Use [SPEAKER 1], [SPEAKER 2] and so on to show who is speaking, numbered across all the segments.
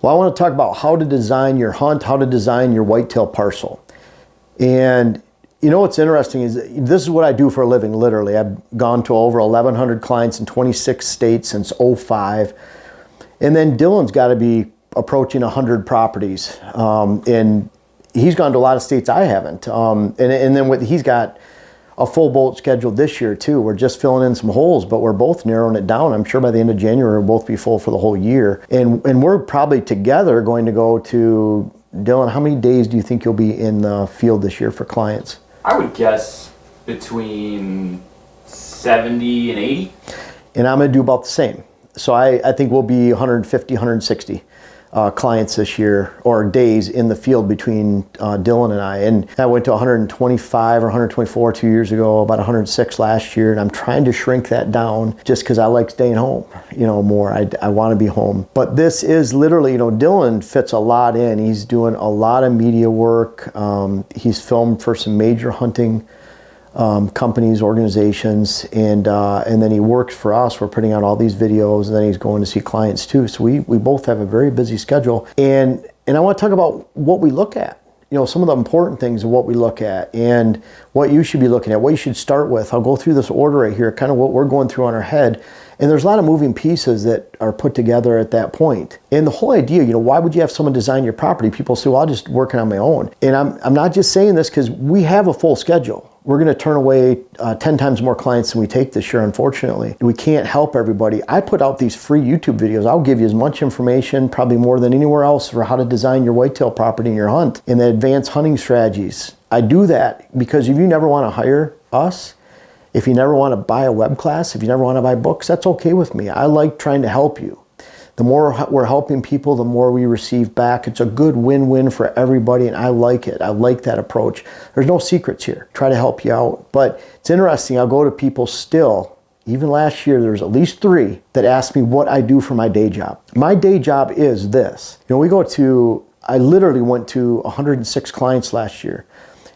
[SPEAKER 1] Well, I want to talk about how to design your hunt, how to design your whitetail parcel. And you know what's interesting is this is what I do for a living, literally. I've gone to over 1,100 clients in 26 states since '05. And then Dylan's got to be approaching 100 properties. And he's gone to a lot of states I haven't. And then he's got a full boat scheduled this year too. We're just filling in some holes, but we're both narrowing it down. I'm sure by the end of January, we'll both be full for the whole year. And we're probably together going to go to, Dylan, how many days do you think you'll be in the field this year for clients?
[SPEAKER 2] I would guess between 70 and 80.
[SPEAKER 1] And I'm going to do about the same. So I think we'll be 150, 160 clients this year, or days in the field between Dylan and I. And I went to 125 or 124 2 years ago, about 106 last year. And I'm trying to shrink that down just because I like staying home, more. I want to be home. But this is literally, Dylan fits a lot in. He's doing a lot of media work. He's filmed for some major hunting companies, organizations, and then he works for us. We're putting out all these videos, and then he's going to see clients too. So we both have a very busy schedule. And I want to talk about what we look at. Some of the important things of what we look at and what you should be looking at, what you should start with. I'll go through this order right here, kind of what we're going through on our head. And there's a lot of moving pieces that are put together at that point. And the whole idea, why would you have someone design your property? People say, well, I'll just work it on my own. And I'm not just saying this because we have a full schedule. We're going to turn away 10 times more clients than we take this year, unfortunately. We can't help everybody. I put out these free YouTube videos. I'll give you as much information, probably more than anywhere else, for how to design your whitetail property in your hunt and the advanced hunting strategies. I do that because if you never want to hire us, if you never want to buy a web class, if you never want to buy books, that's okay with me. I like trying to help you. The more we're helping people, the more we receive back. It's a good win-win for everybody, and I like it. I like that approach. There's no secrets here. Try to help you out. But it's interesting. I'll go to people still. Even last year, there's at least 3 that ask me what I do for my day job. My day job is this. I literally went to 106 clients last year.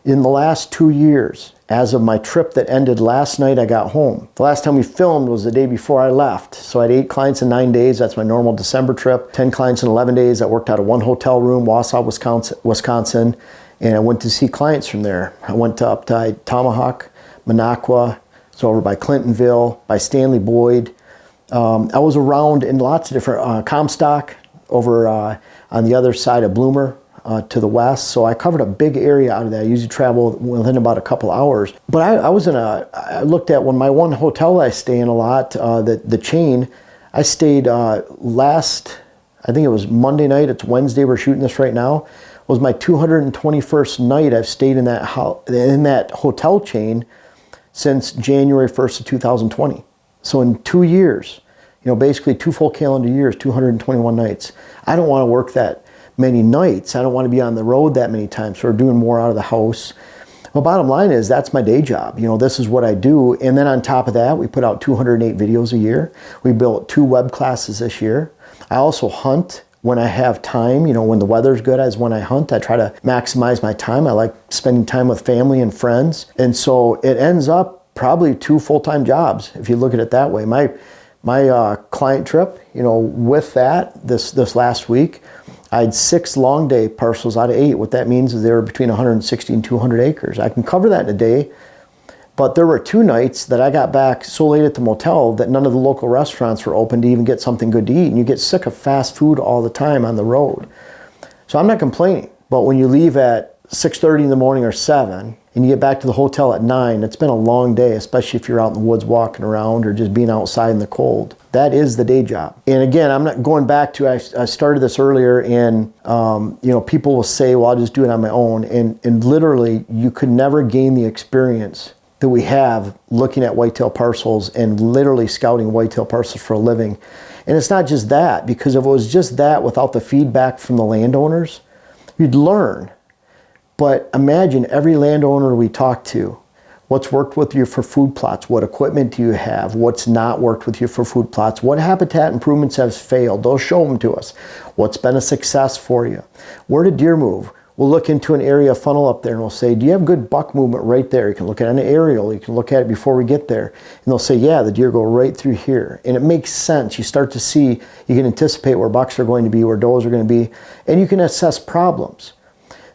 [SPEAKER 1] In the last 2 years, as of my trip that ended last night, I got home. The last time we filmed was the day before I left. So I had 8 clients in 9 days. That's my normal December trip. 10 clients in 11 days. I worked out of one hotel room, Wausau, Wisconsin. And I went to see clients from there. I went up to Tomahawk, Minocqua. So over by Clintonville, by Stanley Boyd. I was around in lots of different, Comstock, over on the other side of Bloomer. To the west, so I covered a big area out of that. I usually travel within about a couple hours. But I looked at my one hotel I stay in a lot, the chain. I stayed I think it was Monday night, it's Wednesday, we're shooting this right now, was my 221st night I've stayed in that hotel chain since January 1st of 2020. So in 2 years, basically 2 full calendar years, 221 nights. I don't want to work that many nights. I don't want to be on the road that many times. So we're doing more out of the house. Well, bottom line is that's my day job. This is what I do. And then on top of that, we put out 208 videos a year. We built 2 web classes this year. I also hunt when I have time. When the weather's good is when I hunt. I try to maximize my time. I like spending time with family and friends. And so it ends up probably 2 full-time jobs if you look at it that way. My client trip, with that this last week, I had 6 long day parcels out of 8. What that means is they were between 160 and 200 acres. I can cover that in a day, but there were 2 nights that I got back so late at the motel that none of the local restaurants were open to even get something good to eat. And you get sick of fast food all the time on the road. So I'm not complaining, but when you leave at 6:30 in the morning or 7 and you get back to the hotel at 9, it's been a long day, especially if you're out in the woods walking around or just being outside in the cold. That is the day job. And again, I'm not going back to, I started this earlier, and people will say, well, I'll just do it on my own. And literally, you could never gain the experience that we have looking at whitetail parcels and literally scouting whitetail parcels for a living. And it's not just that, because if it was just that without the feedback from the landowners, you'd learn. But imagine every landowner we talk to, what's worked with you for food plots, what equipment do you have, what's not worked with you for food plots, what habitat improvements have failed, they'll show them to us. What's been a success for you? Where did deer move? We'll look into an area funnel up there and we'll say, do you have good buck movement right there? You can look at an aerial, you can look at it before we get there. And they'll say, yeah, the deer go right through here. And it makes sense. You start to see, you can anticipate where bucks are going to be, where does are going to be, and you can assess problems.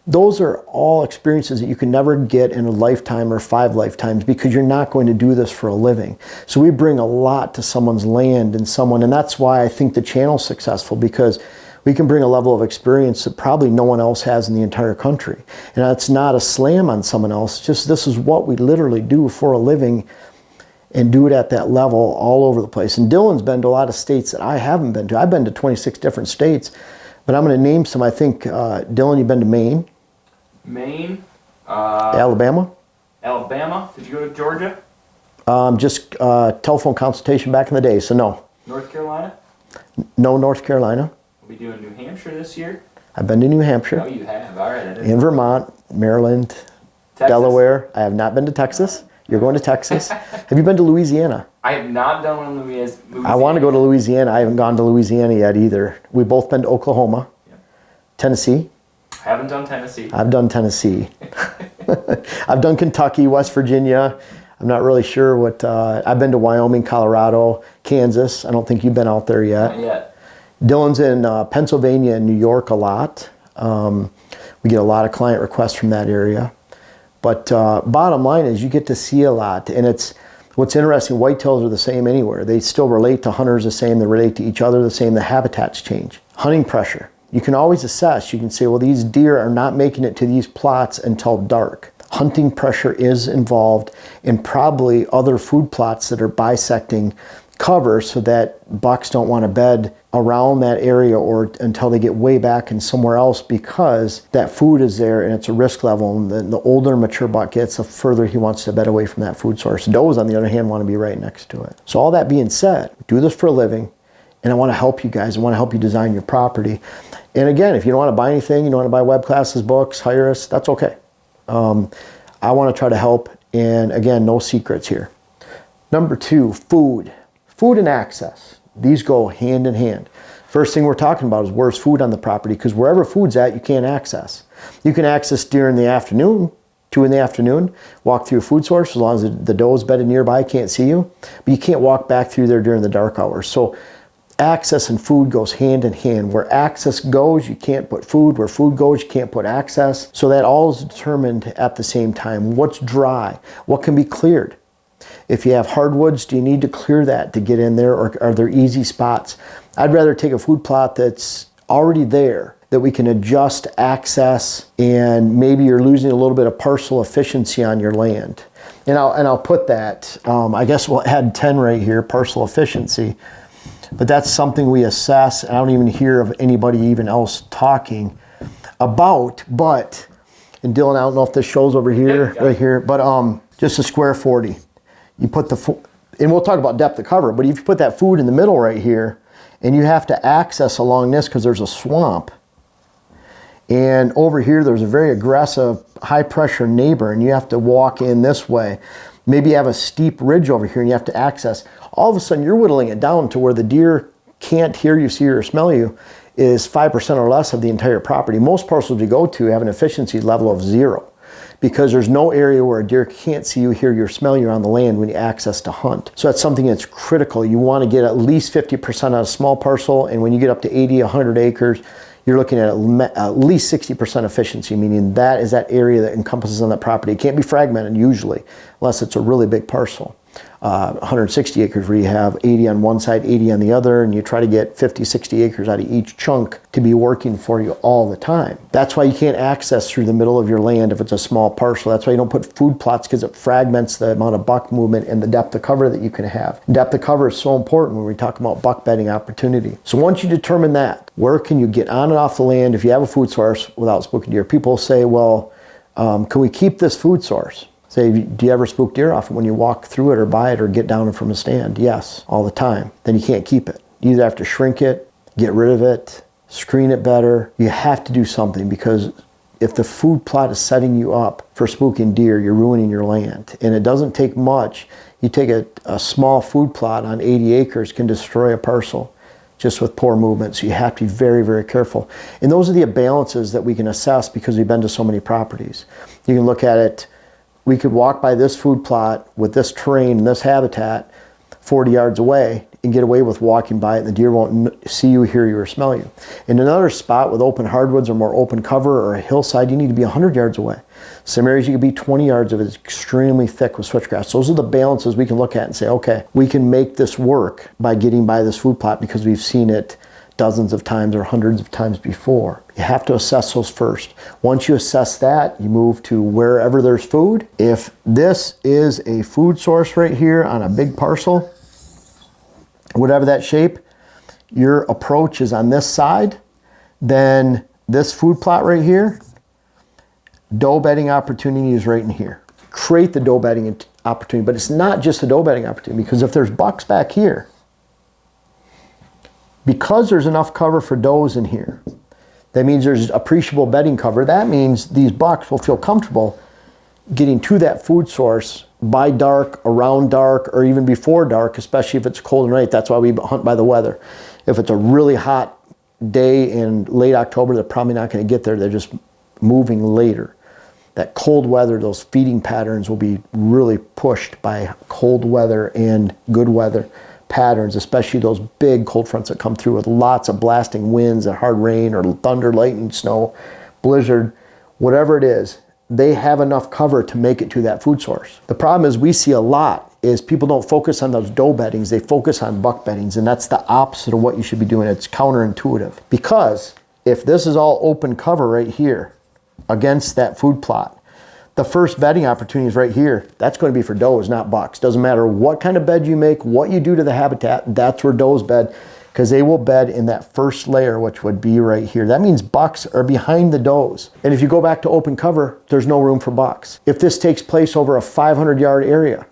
[SPEAKER 1] Those are all experiences that you can never get in a lifetime or 5 lifetimes because you're not going to do this for a living. So we bring a lot to someone's land and that's why I think the channel's successful, because we can bring a level of experience that probably no one else has in the entire country. And that's not a slam on someone else, just this is what we literally do for a living and do it at that level all over the place. And Dylan's been to a lot of states that I haven't been to. I've been to 26 different states, but I'm going to name some. I think, Dylan, you've been to Maine?
[SPEAKER 2] Maine.
[SPEAKER 1] Alabama?
[SPEAKER 2] Alabama. Did you go to Georgia?
[SPEAKER 1] Just telephone consultation back in the day, so no.
[SPEAKER 2] North Carolina?
[SPEAKER 1] No, North Carolina.
[SPEAKER 2] We'll be doing New Hampshire this year.
[SPEAKER 1] I've been to New Hampshire.
[SPEAKER 2] Oh, you have. All right.
[SPEAKER 1] In Vermont, Maryland,
[SPEAKER 2] Texas.
[SPEAKER 1] Delaware. I have not been to Texas. You're going to Texas. Have you been to Louisiana?
[SPEAKER 2] I have not done one in Louisiana.
[SPEAKER 1] I want to go to Louisiana. I haven't gone to Louisiana yet either. We've both been to Oklahoma.
[SPEAKER 2] Yep.
[SPEAKER 1] Tennessee.
[SPEAKER 2] I haven't done Tennessee.
[SPEAKER 1] I've done Tennessee. I've done Kentucky, West Virginia. I'm not really sure what... I've been to Wyoming, Colorado, Kansas. I don't think you've been out there yet.
[SPEAKER 2] Not yet.
[SPEAKER 1] Dylan's in Pennsylvania and New York a lot. We get a lot of client requests from that area. But bottom line is you get to see a lot. And it's what's interesting, whitetails are the same anywhere. They still relate to hunters the same. They relate to each other the same. The habitats change. Hunting pressure. You can always assess. You can say, well, these deer are not making it to these plots until dark. Hunting pressure is involved in probably other food plots that are bisecting cover so that bucks don't want to bed around that area or until they get way back and somewhere else, because that food is there and it's a risk level. And the older mature buck gets, the further he wants to bed away from that food source. Does, on the other hand, want to be right next to it. So all that being said, we do this for a living, and I want to help you guys. I want to help you design your property. And again, if you don't want to buy anything, you don't want to buy web classes, books, hire us, that's okay. I want to try to help. And again, no secrets here. Number 2, food. Food and access. These go hand in hand. First thing we're talking about is where's food on the property, because wherever food's at, you can't access. You can access deer in the afternoon, 2 in the afternoon, walk through a food source as long as the doe is bedded nearby, can't see you, but you can't walk back through there during the dark hours. So access and food goes hand in hand. Where access goes, you can't put food. Where food goes, you can't put access. So that all is determined at the same time. What's dry? What can be cleared? If you have hardwoods, do you need to clear that to get in there, or are there easy spots? I'd rather take a food plot that's already there that we can adjust access, and maybe you're losing a little bit of parcel efficiency on your land. And I'll put that, I guess we'll add 10 right here, parcel efficiency. But that's something we assess, and I don't even hear of anybody even else talking about. But, and Dylan, I don't know if this shows over here, right here, but just a square 40. You put and we'll talk about depth of cover, but if you put that food in the middle right here, and you have to access along this because there's a swamp, and over here there's a very aggressive, high pressure neighbor, and you have to walk in this way. Maybe you have a steep ridge over here and you have to access. All of a sudden you're whittling it down to where the deer can't hear you, see you, or smell you is 5% or less of the entire property. Most parcels you go to have an efficiency level of 0. Because there's no area where a deer can't see you, hear you, or smell you on the land when you access to hunt. So that's something that's critical. You want to get at least 50% on a small parcel, and when you get up to 80, 100 acres, you're looking at least 60% efficiency, meaning that is that area that encompasses on that property. It can't be fragmented usually, unless it's a really big parcel. 160 acres where you have 80 on one side, 80 on the other, and you try to get 50, 60 acres out of each chunk to be working for you all the time. That's why you can't access through the middle of your land if it's a small parcel. That's why you don't put food plots, because it fragments the amount of buck movement and the depth of cover that you can have. Depth of cover is so important when we talk about buck bedding opportunity. So once you determine that, where can you get on and off the land if you have a food source without spooking deer? People say, well, can we keep this food source? Say, do you ever spook deer off when you walk through it or buy it or get down from a stand? Yes, all the time. Then you can't keep it. You either have to shrink it, get rid of it, screen it better. You have to do something, because if the food plot is setting you up for spooking deer, you're ruining your land. And it doesn't take much. You take a small food plot on 80 acres can destroy a parcel. just with poor movement. So you have to be very, very careful. And those are the imbalances that we can assess because we've been to so many properties. You can look at it, we could walk by this food plot with this terrain and this habitat 40 yards away and get away with walking by it, and the deer won't see you, hear you, or smell you. In another spot with open hardwoods or more open cover or a hillside, you need to be 100 yards away. Some areas you could be 20 yards if it's extremely thick with switchgrass. Those are the balances we can look at and say, okay, we can make this work by getting by this food plot because we've seen it dozens of times or hundreds of times before. You have to assess those first. Once you assess that, you move to wherever there's food. If this is a food source right here on a big parcel, whatever that shape, your approach is on this side, then this food plot right here, doe bedding opportunity is right in here. Create the doe bedding opportunity, but it's not just a doe bedding opportunity, because if there's bucks back here, because there's enough cover for does in here, that means there's appreciable bedding cover. That means these bucks will feel comfortable getting to that food source by dark, around dark, or even before dark, especially if it's cold and night. That's why we hunt by the weather. If it's a really hot day in late October, they're probably not going to get there. They're just moving later. That cold weather, those feeding patterns will be really pushed by cold weather and good weather patterns, especially those big cold fronts that come through with lots of blasting winds and hard rain or thunder, lightning, snow, blizzard, whatever it is. They have enough cover to make it to that food source. The problem is we see a lot is people don't focus on those doe beddings, they focus on buck beddings, and that's the opposite of what you should be doing. It's counterintuitive. Because if this is all open cover right here against that food plot, the first bedding opportunity is right here. That's going to be for does, not bucks. Doesn't matter what kind of bed you make, what you do to the habitat, that's where does bed, because they will bed in that first layer, which would be right here. That means bucks are behind the does. And if you go back to open cover, there's no room for bucks. If this takes place over a 500-yard area,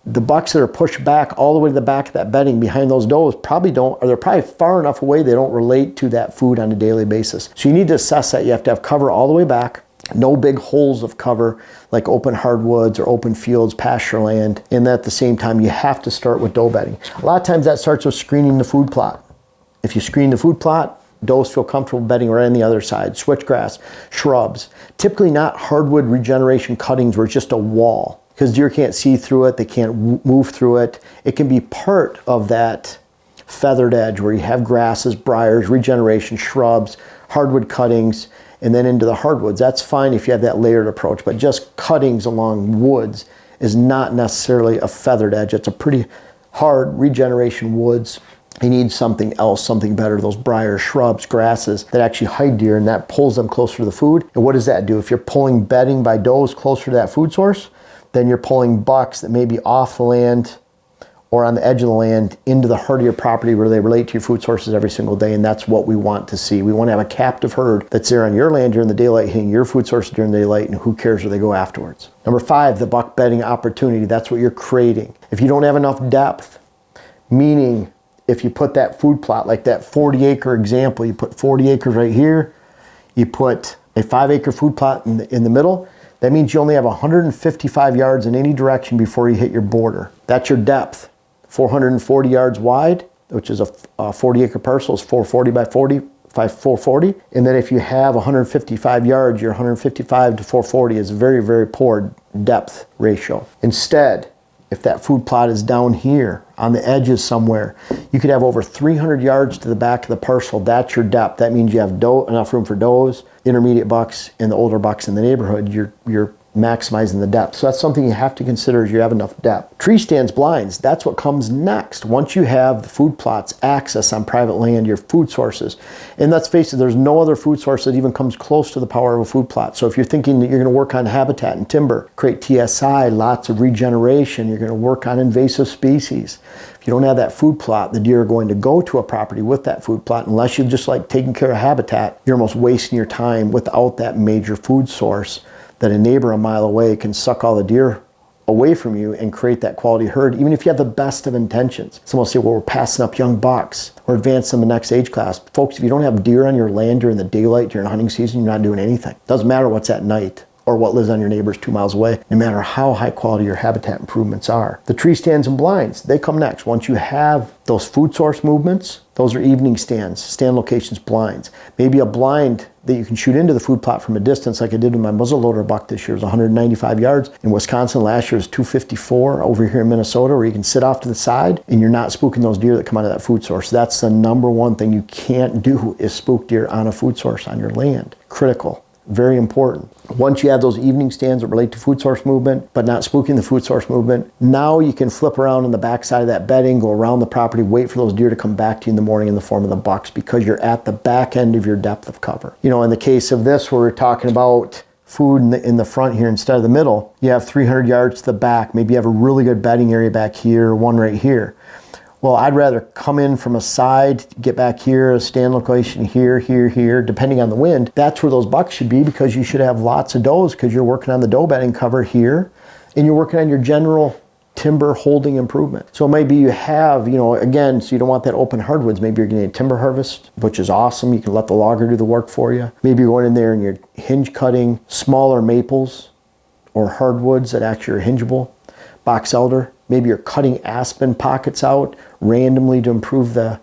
[SPEAKER 1] the bucks that are pushed back all the way to the back of that bedding behind those does probably don't, or they're probably far enough away they don't relate to that food on a daily basis. So you need to assess that. You have to have cover all the way back. No big holes of cover like open hardwoods or open fields, pasture land. And at the same time, you have to start with doe bedding. A lot of times that starts with screening the food plot. If you screen the food plot, does feel comfortable bedding right on the other side. Switchgrass, shrubs, typically not hardwood regeneration cuttings where it's just a wall, because deer can't see through it, they can't move through it. It can be part of that feathered edge where you have grasses, briars, regeneration, shrubs, hardwood cuttings, and then into the hardwoods. That's fine if you have that layered approach, but just cuttings along woods is not necessarily a feathered edge. It's a pretty hard regeneration woods. You need something else, something better, those briars, shrubs, grasses that actually hide deer, and that pulls them closer to the food. And what does that do? If you're pulling bedding by does closer to that food source, then you're pulling bucks that may be off the land or on the edge of the land into the heart of your property where they relate to your food sources every single day, and that's what we want to see. We want to have a captive herd that's there on your land during the daylight, hitting your food sources during the daylight, and who cares where they go afterwards. Number 5, the buck bedding opportunity. That's what you're creating. If you don't have enough depth, meaning if you put that food plot, like that 40-acre example, you put 40 acres right here, you put a 5-acre food plot in the middle, that means you only have 155 yards in any direction before you hit your border. That's your depth. 440 yards wide, which is a 40-acre parcel, is 440 by 40, 440. And then if you have 155 yards, your 155 to 440 is a very, very poor depth ratio. Instead, if that food plot is down here on the edges somewhere, you could have over 300 yards to the back of the parcel. That's your depth. That means you have enough room for does, intermediate bucks, and the older bucks in the neighborhood. You're maximizing the depth. So that's something you have to consider as you have enough depth. Tree stands, blinds, that's what comes next. Once you have the food plots, access on private land, your food sources, and let's face it, there's no other food source that even comes close to the power of a food plot. So if you're thinking that you're going to work on habitat and timber, create TSI, lots of regeneration, you're going to work on invasive species. If you don't have that food plot, the deer are going to go to a property with that food plot. Unless you're just like taking care of habitat, you're almost wasting your time without that major food source that a neighbor a mile away can suck all the deer away from you and create that quality herd, even if you have the best of intentions. Someone will say, well, we're passing up young bucks or advancing the next age class. Folks, if you don't have deer on your land during the daylight, during hunting season, you're not doing anything. Doesn't matter what's at night or what lives on your neighbors 2 miles away, no matter how high quality your habitat improvements are. The tree stands and blinds, they come next. Once you have those food source movements, Those are evening stands, stand locations, blinds. Maybe a blind that you can shoot into the food plot from a distance like I did with my muzzleloader buck this year. It was 195 yards. In Wisconsin last year it was 254 over here in Minnesota, where you can sit off to the side and you're not spooking those deer that come out of that food source. That's the number one thing you can't do, is spook deer on a food source on your land. Critical. Very important. Once you have those evening stands that relate to food source movement, but not spooking the food source movement, now you can flip around on the backside of that bedding, go around the property, wait for those deer to come back to you in the morning in the form of the bucks, because you're at the back end of your depth of cover. You know, in the case of this, where we're talking about food in the front here instead of the middle, you have 300 yards to the back. Maybe you have a really good bedding area back here, one right here. Well, I'd rather come in from a side, get back here, a stand location here, here, here, depending on the wind. That's where those bucks should be, because you should have lots of does, because you're working on the doe bedding cover here, and you're working on your general timber holding improvement. So maybe you have, you know, again, so you don't want that open hardwoods. Maybe you're getting a timber harvest, which is awesome. You can let the logger do the work for you. Maybe you're going in there and you're hinge cutting smaller maples or hardwoods that actually are hingeable. Box elder. Maybe you're cutting aspen pockets out randomly to improve the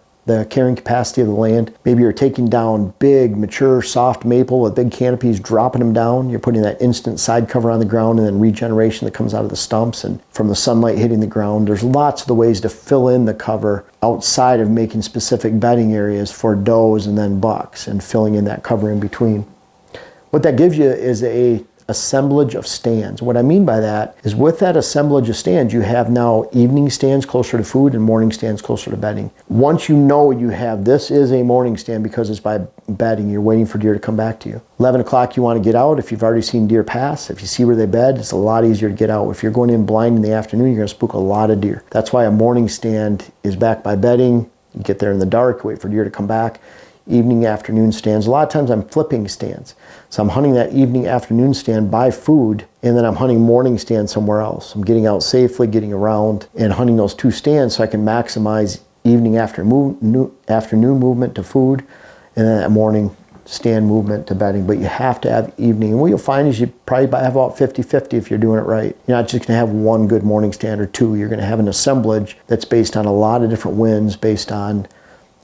[SPEAKER 1] carrying capacity of the land. Maybe you're taking down big, mature, soft maple with big canopies, dropping them down. You're putting that instant side cover on the ground, and then regeneration that comes out of the stumps and from the sunlight hitting the ground. There's lots of the ways to fill in the cover outside of making specific bedding areas for does and then bucks, and filling in that cover in between. What that gives you is a assemblage of stands. What I mean by that is, with that assemblage of stands, you have now evening stands closer to food and morning stands closer to bedding. Once you know you have, this is a morning stand because it's by bedding, you're waiting for deer to come back to you. 11 o'clock you want to get out. If you've already seen deer pass, if you see where they bed, it's a lot easier to get out. If you're going in blind in the afternoon, you're going to spook a lot of deer. That's why a morning stand is back by bedding. You get there in the dark, wait for deer to come back. Evening, afternoon stands. A lot of times I'm flipping stands. So I'm hunting that evening, afternoon stand by food, and then I'm hunting morning stand somewhere else. I'm getting out safely, getting around, and hunting those two stands so I can maximize evening, afternoon movement to food, and then that morning stand movement to bedding. But you have to have evening. And what you'll find is you probably have about 50-50 if you're doing it right. You're not just going to have one good morning stand or two. You're going to have an assemblage that's based on a lot of different winds, based on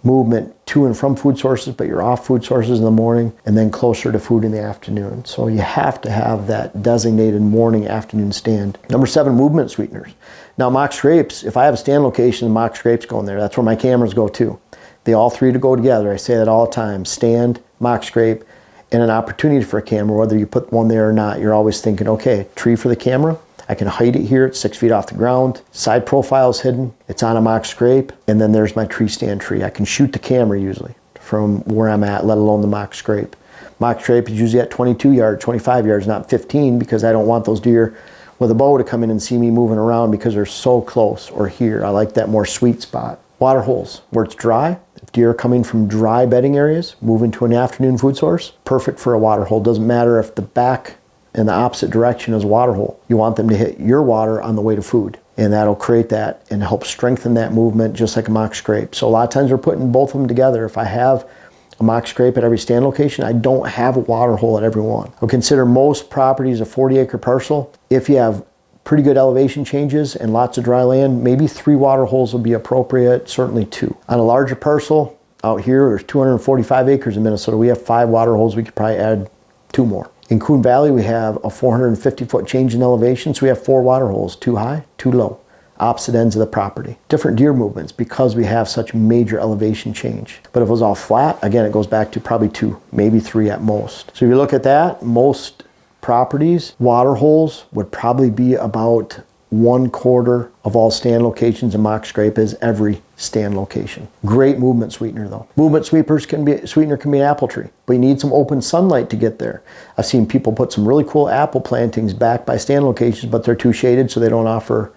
[SPEAKER 1] movement to and from food sources, but you're off food sources in the morning and then closer to food in the afternoon. So you have to have that designated morning, afternoon stand. Number 7, movement sweeteners. Now, mock scrapes, if I have a stand location, mock scrapes go in there. That's where my cameras go too. They all three to go together. I say that all the time. Stand, mock scrape, and an opportunity for a camera. Whether you put one there or not, you're always thinking, okay, tree for the camera. I can hide it here at 6 feet off the ground. Side profile is hidden. It's on a mock scrape. And then there's my tree stand tree. I can shoot the camera usually from where I'm at, let alone the mock scrape. Mock scrape is usually at 22 yards, 25 yards, not 15, because I don't want those deer with a bow to come in and see me moving around because they're so close, or here. I like that more sweet spot. Water holes, where it's dry. If deer are coming from dry bedding areas, move into an afternoon food source, perfect for a water hole. Doesn't matter if the back in the opposite direction is a water hole. You want them to hit your water on the way to food, and that'll create that and help strengthen that movement, just like a mock scrape. So a lot of times we're putting both of them together. If I have a mock scrape at every stand location, I don't have a water hole at every one. I'll consider most properties a 40-acre parcel. If you have pretty good elevation changes and lots of dry land, maybe 3 water holes will be appropriate, certainly 2. On a larger parcel, out here, there's 245 acres in Minnesota. We have 5 water holes. We could probably add 2 more. In Coon Valley, we have a 450-foot change in elevation, so we have 4 water holes, 2 high, 2 low, opposite ends of the property. Different deer movements because we have such major elevation change. But if it was all flat, again, it goes back to probably 2, maybe 3 at most. So if you look at that, most properties, water holes would probably be about 1/4 of all stand locations, and mock scrape is every stand location. Great movement sweetener though. Movement sweetener can be an apple tree, but you need some open sunlight to get there. I've seen people put some really cool apple plantings back by stand locations, but they're too shaded, so they don't offer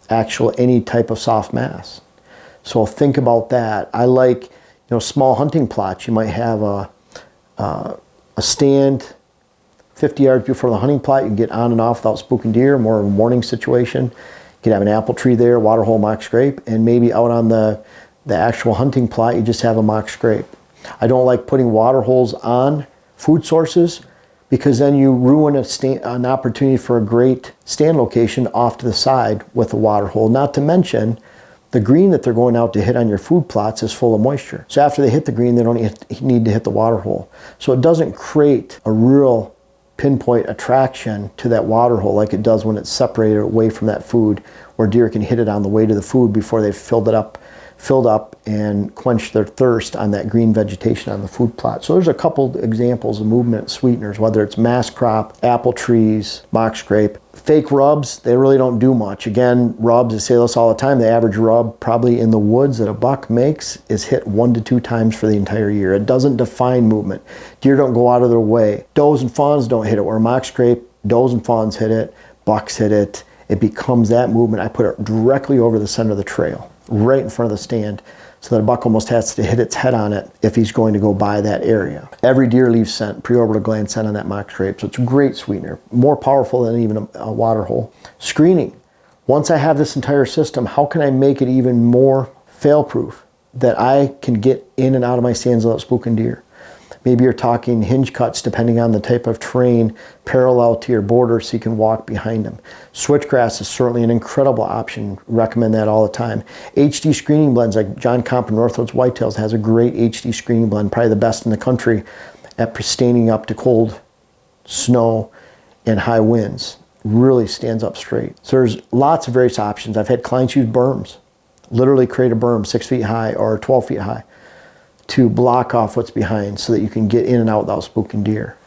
[SPEAKER 1] any type of soft mass. So think about that. I like, small hunting plots. You might have a stand 50 yards before the hunting plot. You can get on and off without spooking deer, more of a morning situation. You can have an apple tree there, water hole, mock scrape, and maybe out on the actual hunting plot, you just have a mock scrape. I don't like putting water holes on food sources, because then you ruin an opportunity for a great stand location off to the side with a water hole. Not to mention, The green that they're going out to hit on your food plots is full of moisture. So after they hit the green, they don't need to hit the water hole. So it doesn't create a real pinpoint attraction to that water hole like it does when it's separated away from that food, where deer can hit it on the way to the food before they've filled up and quenched their thirst on that green vegetation on the food plot. So there's a couple examples of movement sweeteners, whether it's mass crop, apple trees, mock scrape. Fake rubs, they really don't do much. Again, rubs, I say this all the time, the average rub probably in the woods that a buck makes is hit 1 to 2 times for the entire year. It doesn't define movement. Deer don't go out of their way. Does and fawns don't hit it. Where mock scrape, does and fawns hit it, bucks hit it. It becomes that movement. I put it directly over the center of the trail, right in front of the stand, so that a buck almost has to hit its head on it if he's going to go by that area. Every deer leaves scent, preorbital gland scent on that mock scrape, so it's a great sweetener, more powerful than even a water hole. Screening. Once I have this entire system, how can I make it even more fail-proof that I can get in and out of my stands without spooking deer? Maybe you're talking hinge cuts, depending on the type of terrain, parallel to your border so you can walk behind them. Switchgrass is certainly an incredible option. Recommend that all the time. HD screening blends like John Comp and Northwoods Whitetails has a great HD screening blend, probably the best in the country at pristaining up to cold, snow, and high winds. Really stands up straight. So there's lots of various options. I've had clients use berms, literally create a berm 6 feet high or 12 feet high to block off what's behind so that you can get in and out without spooking deer.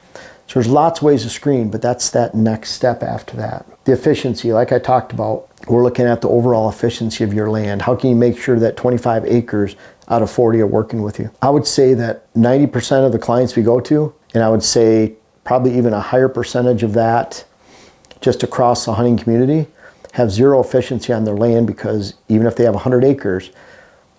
[SPEAKER 1] So there's lots of ways to screen, but that's that next step after that. The efficiency, like I talked about, we're looking at the overall efficiency of your land. How can you make sure that 25 acres out of 40 are working with you? I would say that 90% of the clients we go to, and I would say probably even a higher percentage of that just across the hunting community, have zero efficiency on their land, because even if they have 100 acres,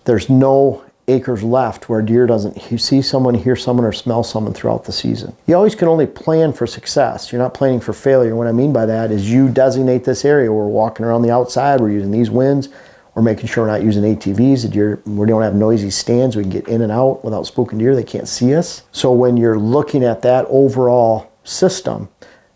[SPEAKER 1] there's no acres left where deer doesn't see someone, hear someone, or smell someone throughout the season. You always can only plan for success. You're not planning for failure. What I mean by that is you designate this area. We're walking around the outside. We're using these winds. We're making sure we're not using ATVs. We don't have noisy stands. We can get in and out without spooking deer. They can't see us. So when you're looking at that overall system,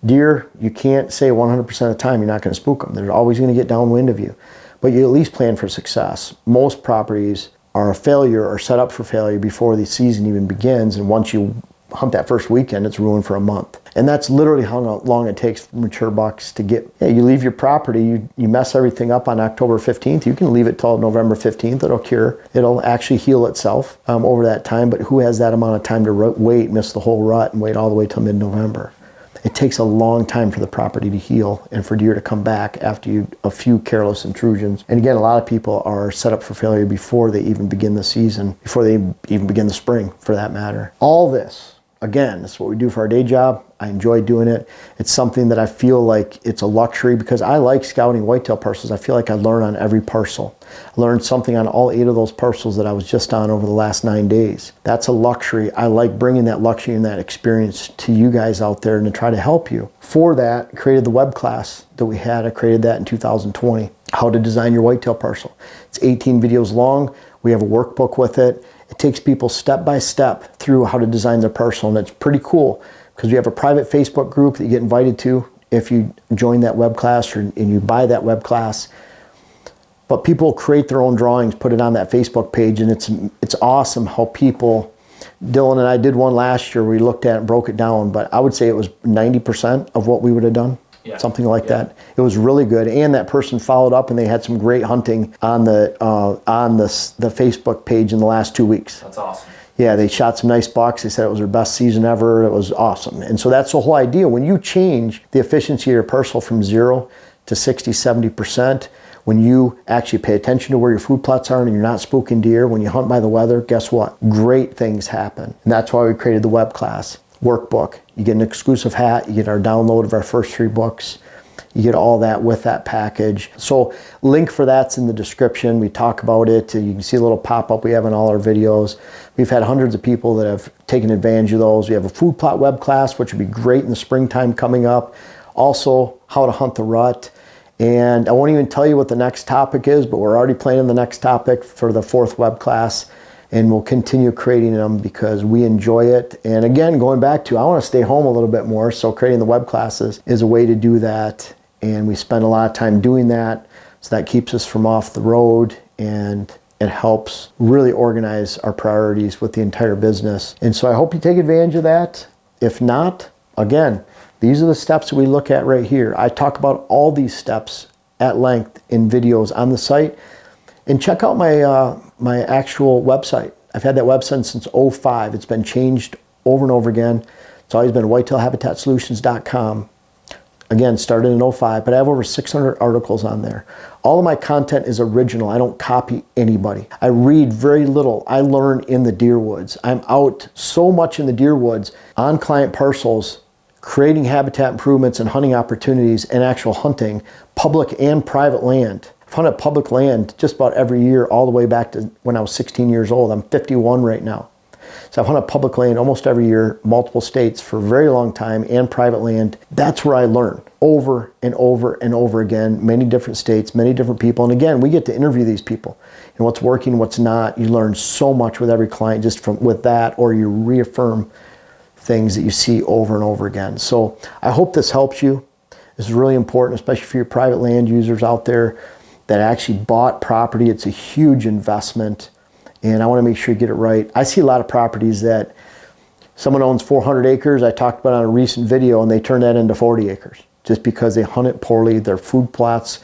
[SPEAKER 1] deer, you can't say 100% of the time you're not going to spook them. They're always going to get downwind of you. But you at least plan for success. Most properties are a failure or set up for failure before the season even begins, and once you hunt that first weekend, it's ruined for a month. And that's literally how long it takes for mature bucks to get. You leave your property, you mess everything up on October 15th, you can leave it till November 15th, it'll cure, it'll actually heal itself over that time, but who has that amount of time to wait, miss the whole rut, and wait all the way till mid-November? It takes a long time for the property to heal and for deer to come back after a few careless intrusions. And again, a lot of people are set up for failure before they even begin the season, before they even begin the spring, for that matter. All this, again, this is what we do for our day job. I enjoy doing it. It's something that I feel like it's a luxury, because I like scouting whitetail parcels. I feel like I learn on every parcel. I learned something on all 8 of those parcels that I was just on over the last 9 days. That's a luxury. I like bringing that luxury and that experience to you guys out there and to try to help you. For that, I created the web class that we had. I created that in 2020, how to design your whitetail parcel. It's 18 videos long. We have a workbook with it. It takes people step by step through how to design their parcel, and it's pretty cool, because we have a private Facebook group that you get invited to if you join that web class and you buy that web class. But people create their own drawings, put it on that Facebook page, and it's awesome how people, Dylan and I did one last year, we looked at it and broke it down, but I would say it was 90% of what we would have done. Yeah. Something like that. It was really good, and that person followed up, and they had some great hunting on the Facebook page in the last 2 weeks.
[SPEAKER 2] That's awesome.
[SPEAKER 1] Yeah, they shot some nice bucks. They said it was their best season ever. It was awesome. And so that's the whole idea. When you change the efficiency of your parcel from 0 to 60, 70%, when you actually pay attention to where your food plots are and you're not spooking deer, when you hunt by the weather, guess what? Great things happen. And that's why we created the web class workbook. You get an exclusive hat. You get our download of our first 3 books. You get all that with that package. So link for that's in the description. We talk about it. You can see a little pop-up we have in all our videos. We've had hundreds of people that have taken advantage of those. We have a food plot web class, which would be great in the springtime coming up. Also, how to hunt the rut. And I won't even tell you what the next topic is, but we're already planning the next topic for the 4th web class. And we'll continue creating them because we enjoy it. And again, going back to, I want to stay home a little bit more. So creating the web classes is a way to do that. And we spend a lot of time doing that. So that keeps us from off the road and it helps really organize our priorities with the entire business. And so I hope you take advantage of that. If not, again, these are the steps that we look at right here. I talk about all these steps at length in videos on the site. And check out my actual website. I've had that website since 2005. It's been changed over and over again. It's always been whitetailhabitatsolutions.com. Again, started in 2005, but I have over 600 articles on there. All of my content is original. I don't copy anybody. I read very little. I learn in the deer woods. I'm out so much in the deer woods on client parcels, creating habitat improvements and hunting opportunities and actual hunting, public and private land. I've hunted public land just about every year all the way back to when I was 16 years old. I'm 51 right now. So I've hunted public land almost every year, multiple states for a very long time, and private land. That's where I learn over and over and over again, many different states, many different people. And again, we get to interview these people and what's working, what's not. You learn so much with every client just from with that, or you reaffirm things that you see over and over again. So I hope this helps you. This is really important, especially for your private land users out there that actually bought property. It's a huge investment. And I want to make sure you get it right. I see a lot of properties that someone owns 400 acres. I talked about on a recent video, and they turn that into 40 acres just because they hunt it poorly. Their food plots,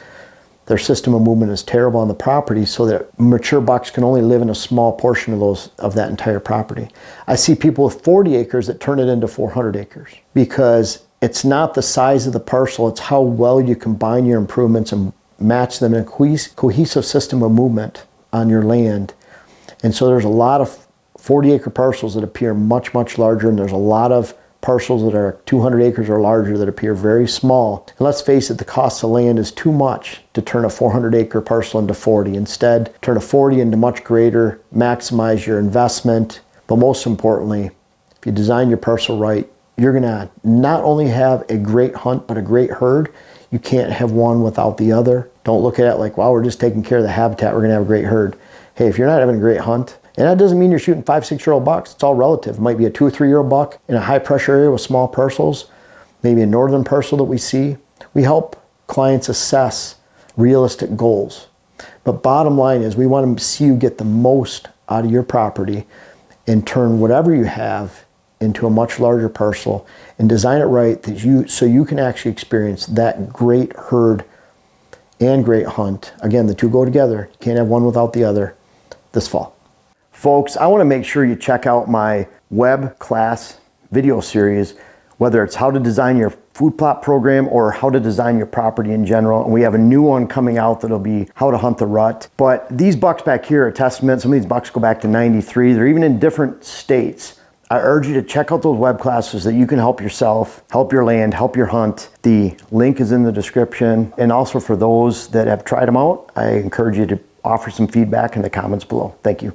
[SPEAKER 1] their system of movement is terrible on the property, so that mature bucks can only live in a small portion of that entire property. I see people with 40 acres that turn it into 400 acres because it's not the size of the parcel, it's how well you combine your improvements and match them in a cohesive system of movement on your land. And so there's a lot of 40-acre parcels that appear much, much larger, and there's a lot of parcels that are 200 acres or larger that appear very small. And let's face it, the cost of land is too much to turn a 400-acre parcel into 40. Instead, turn a 40 into much greater, maximize your investment. But most importantly, if you design your parcel right, you're gonna not only have a great hunt, but a great herd. You can't have one without the other. Don't look at it like, wow, we're just taking care of the habitat, we're gonna have a great herd. Hey, if you're not having a great hunt, and that doesn't mean you're shooting 5, 6-year-old bucks, it's all relative. It might be a 2 or 3-year-old buck in a high pressure area with small parcels, maybe a northern parcel that we see. We help clients assess realistic goals. But bottom line is we want to see you get the most out of your property and turn whatever you have into a much larger parcel and design it right so you can actually experience that great herd and great hunt. Again, the two go together. You can't have one without the other this fall. Folks, I want to make sure you check out my web class video series, whether it's how to design your food plot program or how to design your property in general. And we have a new one coming out that'll be how to hunt the rut. But these bucks back here are a testament. Some of these bucks go back to 93. They're even in different states. I urge you to check out those web classes so that you can help yourself, help your land, help your hunt. The link is in the description. And also for those that have tried them out, I encourage you to offer some feedback in the comments below. Thank you.